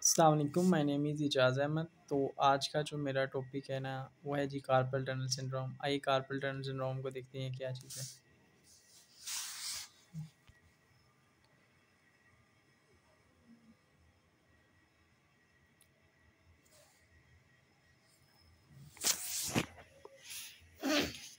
अस्सलाम वालेकुम, my name is Ijaz Ahmad. तो आज का जो मेरा टॉपिक है ना, वो है जी कार्पल टनल सिंड्रोम। आइए कार्पल टनल सिंड्रोम को देखते हैं क्या चीज़ है।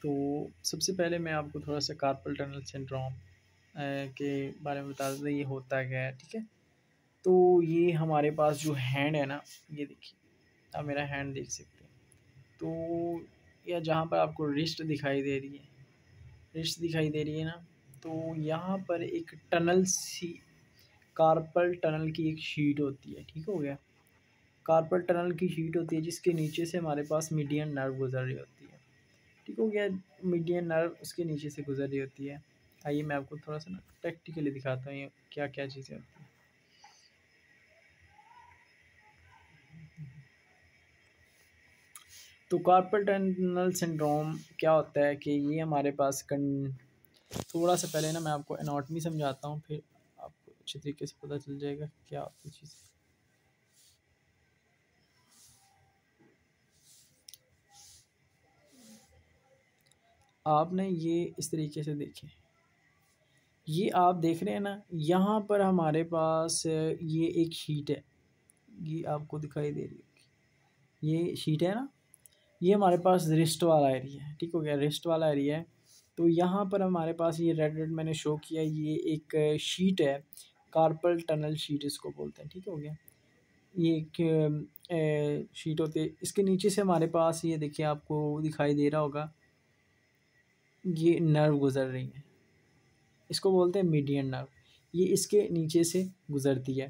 तो सबसे पहले मैं आपको थोड़ा-सा कार्पल टनल सिंड्रोम के बारे में बता देता हूँ, ये होता क्या है, ठीक है? तो ये हमारे पास जो हैंड है ना, ये देखिए, आप मेरा हैंड देख सकते हैं। तो या जहाँ पर आपको रिस्ट दिखाई दे रही है, ना, तो यहाँ पर एक टनल सी कार्पल टनल की एक शीट होती है, ठीक हो गया? कार्पल टनल की शीट होती है जिसके नीचे से हमारे पास मीडियन नर्व गुजर रही होती है, ठीक हो गया? मीडियन नर्व उसके नीचे से गुजर रही होती है। आइए मैं आपको थोड़ा-सा ना प्रैक्टिकली दिखाता हूँ ये क्या-क्या चीज़ें होती हैं। तो कार्पल टनल सिंड्रोम क्या होता है कि ये हमारे पास कन थोड़ा-सा पहले ना मैं आपको एनाटॉमी समझाता हूँ, फिर आपको अच्छे तरीके से पता चल जाएगा क्या होती है चीज़ें। आपने ये इस तरीके से देखें, ये आप देख रहे हैं ना, यहाँ पर हमारे पास ये एक शीट है, ये आपको दिखाई दे रही होगी। ये शीट है ना, ये हमारे पास रिस्ट वाला एरिया है, ठीक हो गया? रिस्ट वाला एरिया है। तो यहाँ पर हमारे पास ये रेड-रेड मैंने शो किया, ये एक शीट है, कार्पल टनल शीट इसको बोलते हैं, ठीक हो गया? ये एक शीट होती है, इसके नीचे से हमारे पास ये देखिए आपको दिखाई दे रहा होगा, ये नर्व गुज़र रही हैं। इसको बोलते हैं मीडियन नर्व। ये इसके नीचे से गुज़रती है।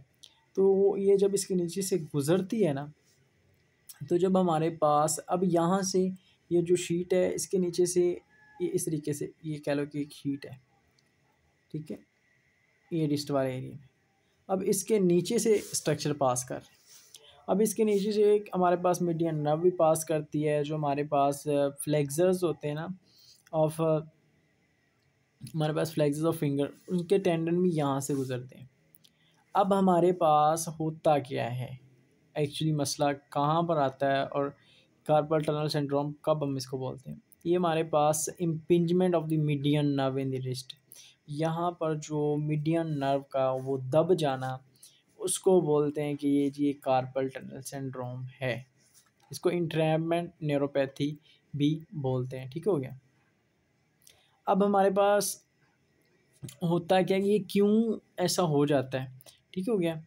तो ये जब इसके नीचे से गुज़रती है ना, तो जब हमारे पास अब यहाँ से ये जो शीट है इसके नीचे से ये इस तरीके से ये कह लो कि एक शीट है, ठीक है? ये रिस्ट वाले एरिया में। अब इसके नीचे से स्ट्रक्चर पास कर रहे हैं। अब इसके नीचे से एक हमारे पास मीडियन नर्व भी पास करती है, जो हमारे पास फ्लेक्सर्स होते हैं ना ऑफ हमारे पास फ्लेक्सर्स ऑफ फिंगर, उनके टेंडन भी यहाँ से गुज़रते हैं। अब हमारे पास होता क्या है? एक्चुअली मसला कहाँ पर आता है और कार्पल टनल सिंड्रोम कब हम इसको बोलते हैं? ये हमारे पास impingement of the median nerve in the wrist, यहाँ पर जो मीडियन नर्व का वो दब जाना, उसको बोलते हैं कि ये जी एक कार्पल टनल सिंड्रोम है। इसको इंट्रैपमेंट न्यूरोपैथी भी बोलते हैं, ठीक हो गया? अब हमारे पास होता क्या है कि ये क्यों ऐसा हो जाता है, ठीक हो गया?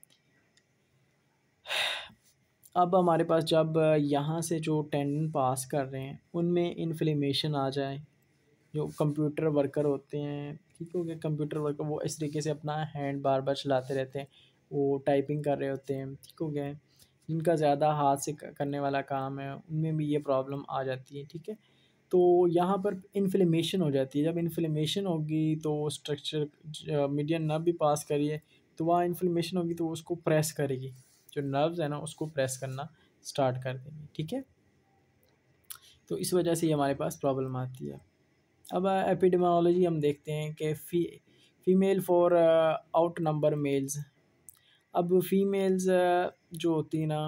अब हमारे पास जब यहाँ से जो टेंडन पास कर रहे हैं, उनमें इन्फ्लेमेशन आ जाए, जो कंप्यूटर वर्कर होते हैं, ठीक हो गया? कंप्यूटर वर्कर वो इस तरीके से अपना हैंड बार-बार चलाते रहते हैं, वो टाइपिंग कर रहे होते हैं, ठीक हो गया? जिनका ज़्यादा हाथ से करने वाला काम है, उनमें भी ये प्रॉब्लम आ जाती है, ठीक है? तो यहाँ पर इन्फ्लेमेशन हो जाती है, जब इन्फ्लेमेशन होगी तो स्ट्रक्चर मीडियन नर्व भी पास करिए, तो वहाँ इन्फ्लेमेशन होगी तो उसको प्रेस करेगी, जो नर्व्स है ना उसको प्रेस करना स्टार्ट कर देंगे, ठीक है? तो इस वजह से ये हमारे पास प्रॉब्लम आती है। अब एपिडेमियोलॉजी हम देखते हैं कि female for out number males. अब फीमेल्स जो होती है ना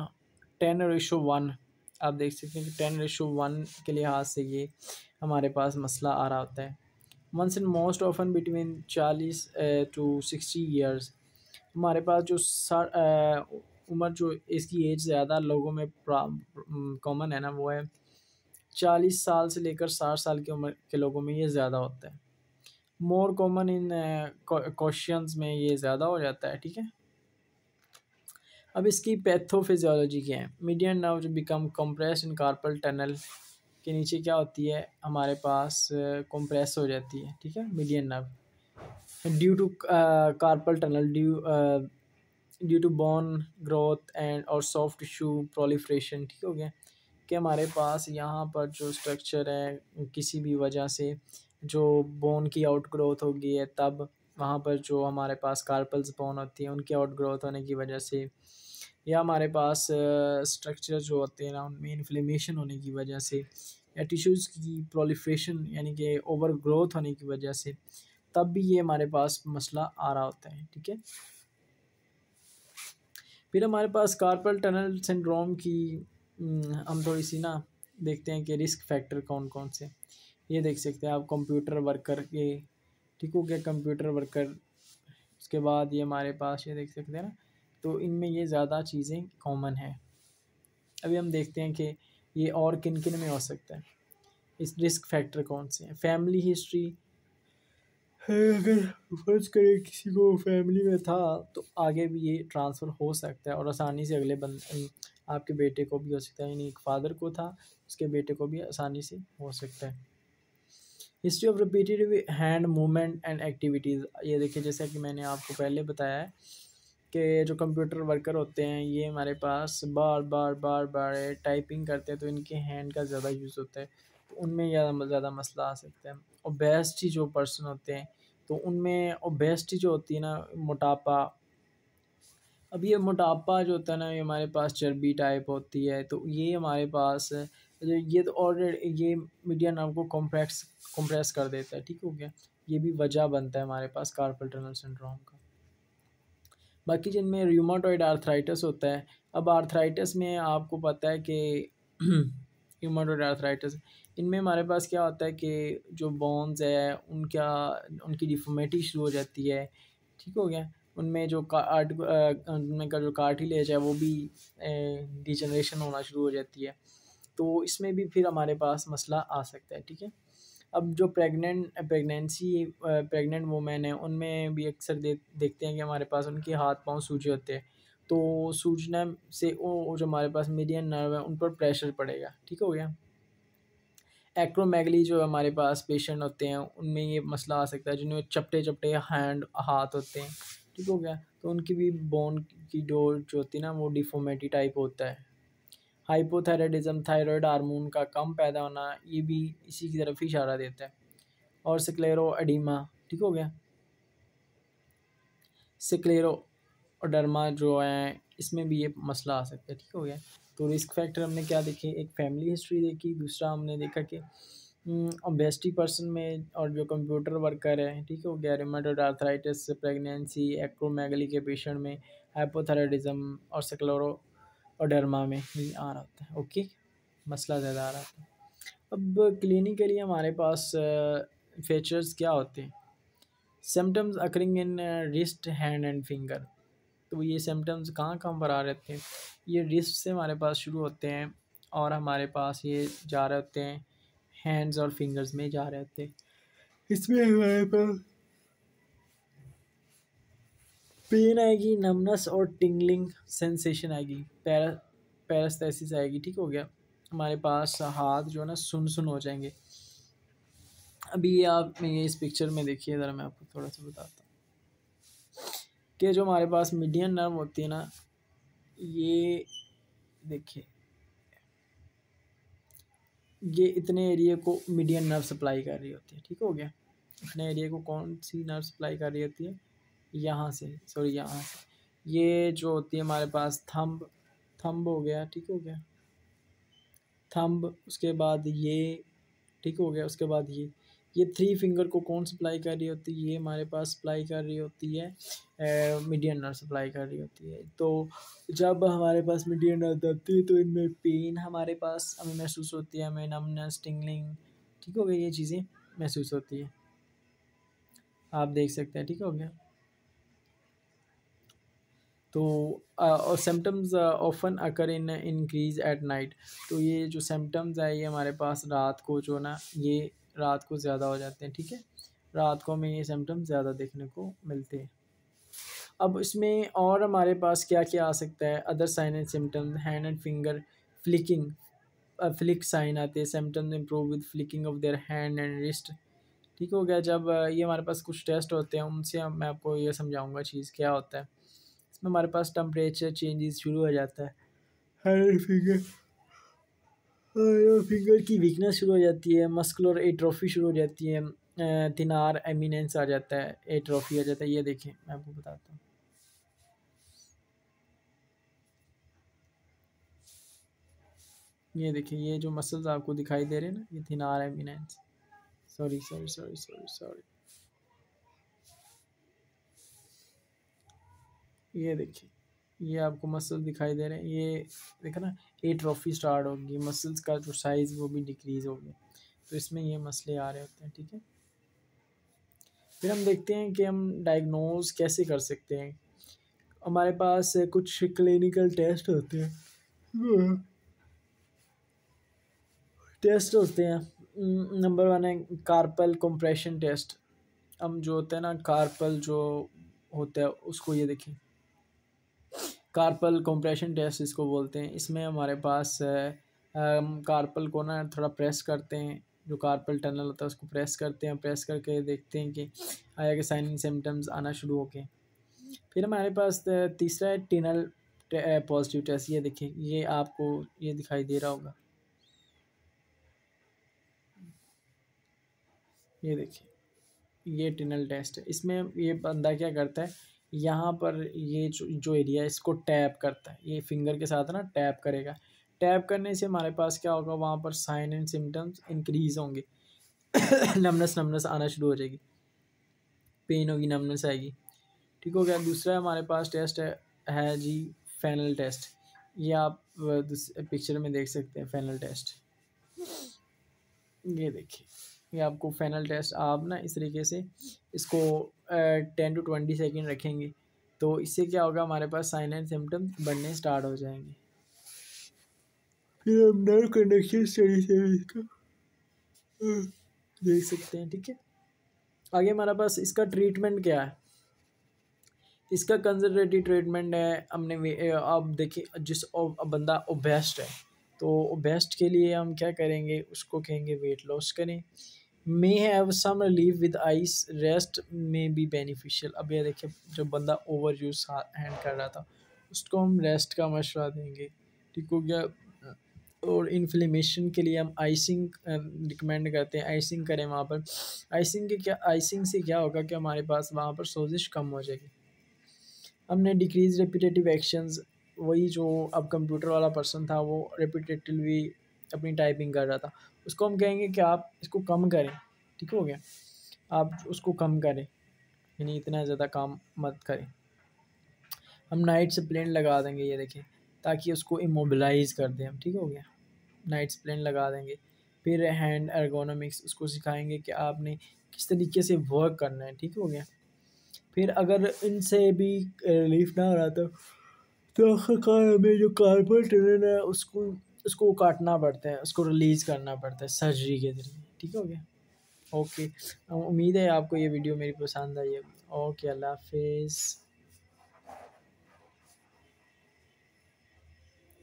10:1, आप देख सकते हैं कि 10:1 के लिहाज से ये हमारे पास मसला आ रहा होता है। Once and most often between 40 to 60 years, हमारे पास जो उम्र जो इसकी एज ज़्यादा लोगों में कॉमन है ना, वो है 40 साल से लेकर 60 साल की उम्र के लोगों में ये ज़्यादा होता है। मोर कॉमन इन क्वेश्चंस में ये ज़्यादा हो जाता है, ठीक है? अब इसकी पैथोफिजियोलॉजी क्या है? मीडियन नर्व जो बिकम कंप्रेस्ड इन कार्पल टनल के नीचे क्या होती है हमारे पास कंप्रेस हो जाती है, ठीक है? Median nerve due to carpal tunnel due to bone growth and और सॉफ्ट टिश्यू प्रोलिफरेशन, ठीक हो गया? कि हमारे पास यहाँ पर जो स्ट्रक्चर है किसी भी वजह से जो बोन की आउट ग्रोथ हो गई है, तब वहाँ पर जो हमारे पास कार्पल्स बोन होती है उनकी आउट ग्रोथ होने की वजह से, या हमारे पास स्ट्रक्चर जो होते हैं ना उनमें इन्फ्लेमेशन होने की वजह से, या टिश्यूज़ की प्रोलिफरेशन यानी कि ओवर ग्रोथ होने की वजह से, तब भी ये हमारे पास मसला आ रहा होता है, ठीक है? फिर हमारे पास कार्पल टनल सिंड्रोम की हम थोड़ी सी ना देखते हैं कि रिस्क फैक्टर कौन कौन से। ये देख सकते हैं आप कंप्यूटर वर्कर के, ठीक हो गया कंप्यूटर वर्कर। उसके बाद ये हमारे पास ये देख सकते हैं ना, तो इनमें ये ज़्यादा चीज़ें कॉमन है। अभी हम देखते हैं कि ये और किन किन में हो सकता है, इस रिस्क फैक्टर कौन से हैं। फैमिली हिस्ट्री है, अगर फर्ज करें किसी को फैमिली में था तो आगे भी ये ट्रांसफ़र हो सकता है और आसानी से अगले आपके बेटे को भी हो सकता है, यानी एक फादर को था उसके बेटे को भी आसानी से हो सकता है। History of repetitive hand movement and activities, ये देखिए जैसा कि मैंने आपको पहले बताया है कि जो कंप्यूटर वर्कर होते हैं ये हमारे पास बार बार बार बार टाइपिंग करते हैं, तो इनके हैंड का ज़्यादा यूज़ होता है, तो उनमें ज़्यादा मसला आ सकता है। और बेस्ट ही जो पर्सन होते हैं तो उनमें, और बेस्ट ही जो होती है ना मोटापा। अब ये मोटापा जो होता है ना ये हमारे पास चर्बी टाइप होती है, तो ये हमारे पास जो ये तो ऑलरेडी ये मीडियन नर्व को कॉम्प्रेस कर देता है, ठीक हो गया। ये भी वजह बनता है हमारे पास कार्पल टनल सिंड्रोम का। बाकी जिनमें रूमाटॉइड आर्थराइटिस होता है, अब आर्थराइटिस में आपको पता है कि रूमाटॉइड आर्थराइटिस, इनमें हमारे पास क्या होता है कि जो बोन्स है उनका उनकी डिफॉर्मेटी शुरू हो जाती है, ठीक हो गया। उनमें जो उनमें का जो कार्टिलेज है वो भी डिजनरेशन होना शुरू हो जाती है, तो इसमें भी फिर हमारे पास मसला आ सकता है, ठीक है। अब जो प्रेग्नेंट वुमेन है उनमें भी अक्सर देखते हैं कि हमारे पास उनके हाथ पांव सूजे होते हैं, तो सूजने से वो जो हमारे पास मीडियन नर्व है उन पर प्रेशर पड़ेगा, ठीक हो गया। एक्रोमेगली जो हमारे पास पेशेंट होते हैं उनमें ये मसला आ सकता है, जिनमें चपटे चपटे हाथ होते हैं, ठीक हो गया, तो उनकी भी बोन की डोर जो होती है ना वो डिफॉर्मेटी टाइप होता है। हाइपोथायराइडिज्म, थायराइड हार्मोन का कम पैदा होना, ये भी इसी की तरफ ही इशारा देता है। और स्क्लेरो एडिमा, ठीक हो गया। स्क्लेरोडर्मा जो है इसमें भी ये मसला आ सकता है, ठीक हो गया। तो रिस्क फैक्टर हमने क्या देखे, एक फैमिली हिस्ट्री देखी, दूसरा हमने देखा कि ओबेसिटी पर्सन में, और जो कंप्यूटर वर्कर है, ठीक हो गया, रूमेटॉइड आर्थराइटिस, प्रेगनेंसी, एक्रोमेगली के पेशेंट में, हाइपोथायराइडिज्म और स्क्लेरोडर्मा में ही आ रहा होता है। ओके, मसला ज़्यादा आ रहा था। अब क्लिनिकली हमारे पास फीचर्स क्या होते हैं, symptoms occurring in wrist hand and finger. तो ये सिम्टम्स कहाँ कहाँ पर आ रहे थे, ये रिस्ट से हमारे पास शुरू होते हैं और हमारे पास ये जा रहे होते हैं हैंड्स और फिंगर्स में जा रहे होते हैं। इसमें हमारे पास पेन आएगी, नमनेस और टिंगलिंग सेंसेशन आएगी, पैरास्थेसिस आएगी, ठीक हो गया। हमारे पास हाथ जो है ना सुन सुन हो जाएंगे। अभी ये आप ये इस पिक्चर में देखिए ज़रा, मैं आपको थोड़ा सा बताता हूँ कि जो हमारे पास मीडियन नर्व होती है ना, ये देखिए ये इतने एरिया को मीडियन नर्व सप्लाई कर रही होती है, ठीक हो गया। इतने एरिया को कौन सी नर्व सप्लाई कर रही होती है, यहाँ से, सॉरी यहाँ से, ये जो होती है हमारे पास थंब, थंब हो गया, ठीक हो गया, थंब, उसके बाद ये, ठीक हो गया, उसके बाद ये थ्री फिंगर को कौन सप्लाई कर रही होती है, ये हमारे पास सप्लाई कर रही होती है मीडियन नर्व सप्लाई कर रही होती है। तो जब हमारे पास मीडियन नर्व आती है तो इनमें पेन हमारे पास हमें महसूस होती है, हमें नमनेस, टिंगलिंग, ठीक हो गया, ये चीज़ें महसूस होती है, आप देख सकते हैं, ठीक हो गया। तो और symptoms often occur in increase at night, तो ये जो सिम्टम्स है ये हमारे पास रात को जो ना ये रात को ज़्यादा हो जाते हैं, ठीक है, रात को हमें ये सिम्टम्स ज़्यादा देखने को मिलते हैं। अब इसमें और हमारे पास क्या क्या आ सकता है, other sign and symptoms, hand and finger flicking, flick sign आते हैं, symptoms improve with flicking of their hand and wrist, ठीक हो गया। जब ये हमारे पास कुछ टेस्ट होते हैं उनसे मैं आपको ये समझाऊंगा चीज़ क्या होता है। इसमें हमारे पास टेम्परेचर चेंजेस शुरू हो जाता है, हैंड फिंगर, फिंगर की वीकनेस शुरू हो जाती है, मस्कुलर एट्रोफी शुरू हो जाती है, थिनार एमिनेंस आ जाता है, एट्रोफी आ जाता है। ये देखें मैं आपको बताता हूँ, ये देखिए ये जो मसल्स आपको दिखाई दे रहे हैं ना, ये thenar eminence, sorry sorry sorry sorry sorry, ये देखिए ये आपको मसल दिखाई दे रहे हैं, ये देखा ना, एट्रोफी स्टार्ट होगी, मसल्स का जो साइज़ वो भी डिक्रीज़ होगी, तो इसमें ये मसले आ रहे होते हैं, ठीक है। फिर हम देखते हैं कि हम डायग्नोज कैसे कर सकते हैं। हमारे पास कुछ क्लिनिकल टेस्ट होते हैं, टेस्ट होते हैं। नंबर वन है कार्पल कंप्रेशन टेस्ट। हम जो होता है ना, कार्पल जो होता है उसको, ये देखिए, कार्पल कंप्रेशन टेस्ट इसको बोलते हैं। इसमें हमारे पास कार्पल को ना थोड़ा प्रेस करते हैं, जो कार्पल टनल होता है उसको प्रेस करते हैं, प्रेस करके देखते हैं कि आया कि साइन सिम्टम्स आना शुरू हो गए। फिर हमारे पास तीसरा है टिनल पॉजिटिव टेस्ट। ये देखिए, ये आपको ये दिखाई दे रहा होगा, ये देखिए, ये टिनल टेस्ट है। इसमें ये बंदा क्या करता है, यहाँ पर ये जो एरिया है इसको टैप करता है, ये फिंगर के साथ ना टैप करेगा। टैप करने से हमारे पास क्या होगा, वहाँ पर साइन एंड सिम्टम्स इंक्रीज होंगे। नमनस नमनस आना शुरू हो जाएगी, पेन होगी, नमनस आएगी, ठीक हो गया। दूसरा हमारे पास टेस्ट है जी फैनल टेस्ट। ये आप पिक्चर में देख सकते हैं फैनल टेस्ट, ये देखिए, ये आपको फैनल टेस्ट। आप ना इस तरीके से इसको 10 to 20 सेकेंड रखेंगे, तो इससे क्या होगा, हमारे पास साइन एंड सिम्टम्स बनने स्टार्ट हो जाएंगे। फिर हम नर्व कंडक्शन स्टडी से भी इसका देख सकते हैं, ठीक है। आगे हमारे पास इसका ट्रीटमेंट क्या है, इसका कंजर्वेटिव ट्रीटमेंट है। हमने अब देखिए, बंदा ओबेस्ट है, तो ओबेस्ट के लिए हम क्या करेंगे, उसको कहेंगे वेट लॉस करें। May have some relief with ice rest may be beneficial. अब ये देखिए, जब बंदा ओवर यूज हैंड कर रहा था उसको हम रेस्ट का मशवरा देंगे, ठीक हो गया। और इन्फ्लेमेशन के लिए हम आइसिंग रिकमेंड करते हैं, आइसिंग करें वहाँ पर। आइसिंग से क्या होगा कि हमारे पास वहाँ पर सोजिश कम हो जाएगी। हमने डिक्रीज रेपिटेटिव एक्शंस, वही जो अब कंप्यूटर वाला पर्सन था वो रेपिटेटिवली अपनी टाइपिंग कर रहा था, उसको हम कहेंगे कि आप इसको कम करें, ठीक हो गया, आप उसको कम करें, यानी इतना ज़्यादा काम मत करें। हम नाइट स्प्लेन लगा देंगे, ये देखें, ताकि उसको इमोबिलाइज कर दें हम, ठीक हो गया, नाइट स्प्लेन लगा देंगे। फिर हैंड एर्गोनॉमिक्स उसको सिखाएंगे कि आपने किस तरीके से वर्क करना है, ठीक हो गया। फिर अगर इनसे भी रिलीफ ना हो रहा तो आखिरकार हमें जो कार्पल टनल है उसको उसको काटना पड़ता है, उसको रिलीज़ करना पड़ता है सर्जरी के ज़रिए, ठीक हो गया। ओके, उम्मीद है आपको ये वीडियो मेरी पसंद आई है। ओके, अल्लाह हाफिज़।